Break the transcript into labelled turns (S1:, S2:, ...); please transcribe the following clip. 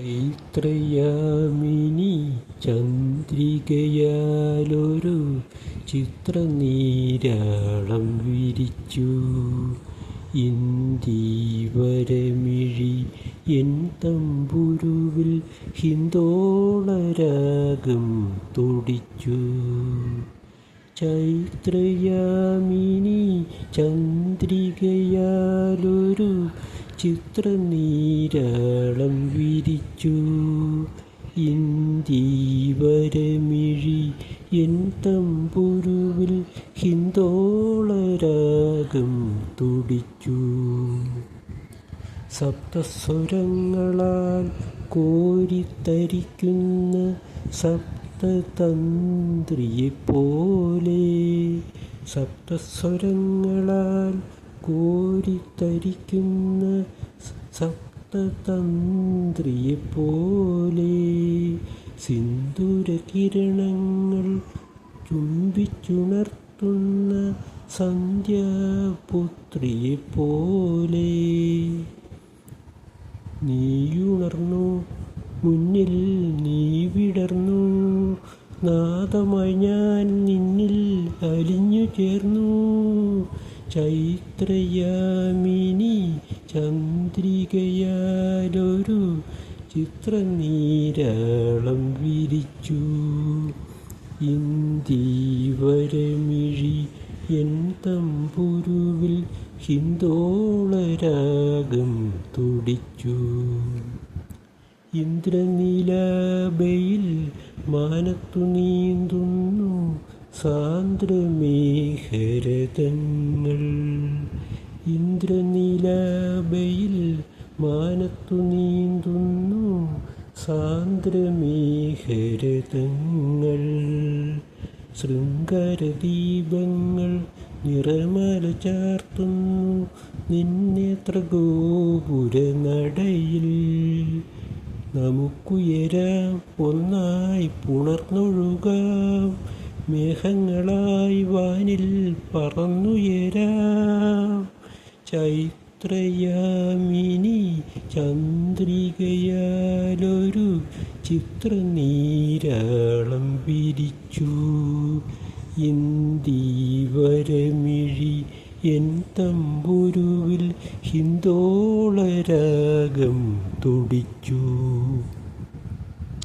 S1: ചൈത്രയാമിനി ചന്ദ്രികയാലൊരു ചിത്രനീരാളം വിരിച്ചു. ഇന്ദീവരമിഴി എൻ തമ്പുരുവിൽ ഹിന്ദോളരാഗം തുടിച്ചു. ചൈത്രയാമിനി ചന്ദ്രികയാലൊരു ചിത്രനീരാളം വിരിച്ചു. ഇന്ദീവരമിഴി എൻ തമ്പുരുവിൽ ഹിന്ദോളരാഗം തുടിച്ചു. സപ്തസ്വരങ്ങളാൽ കോരിത്തരിക്കുന്ന സപ്തതന്ത്രിയെപ്പോലെ, സപ്തസ്വരങ്ങളാൽ കോരിത്തരിക്കുന്ന സപ്തതന്ത്രിയെപ്പോലെ, സിന്ദൂരകിരണങ്ങൾ ചുംബിച്ചുണർത്തുന്ന സന്ധ്യാപുത്രിയെപ്പോലെ നീയുണർന്നു, മുന്നിൽ നീ വിടർന്നു, നാദമായി ഞാൻ നിന്നിൽ അലിഞ്ഞു ചേർന്നു. ചൈത്രയാമിനി ചന്ദ്രികയാലൊരു ചിത്രനീരാളം വിരിച്ചു. ഇന്ദീവരമിഴി എൻ തമ്പുരുവിൽ ഹിന്ദോളരാഗം തുടിച്ചു. ഇന്ദ്രനീലാഭയിൽ മാനത്തു നീന്തുന്നു സാന്ദ്രമേഘരഥങ്ങൾ. ഇന്ദ്രനീലാഭയിൽ മാനത്തു നീന്തുന്നു സാന്ദ്രമേഘരഥങ്ങൾ. ശൃംഗാരദീപങ്ങൾ നിറമാല ചാർത്തുന്നു നിന്നേത്രഗോപുരനടയിൽ. നമുക്കുയരാം, ഒന്നായി പുണർന്നൊഴുകാം, മേഘങ്ങളായി വാനിൽ പറന്നുയരാം. ചൈത്രയാമിനി ചന്ദ്രികയാലൊരു ചിത്രനീരാളം വിരിച്ചു. ഇന്ദീവരമിഴി എൻ തമ്പുരുവിൽ ഹിന്ദോളരാഗം തുടിച്ചു.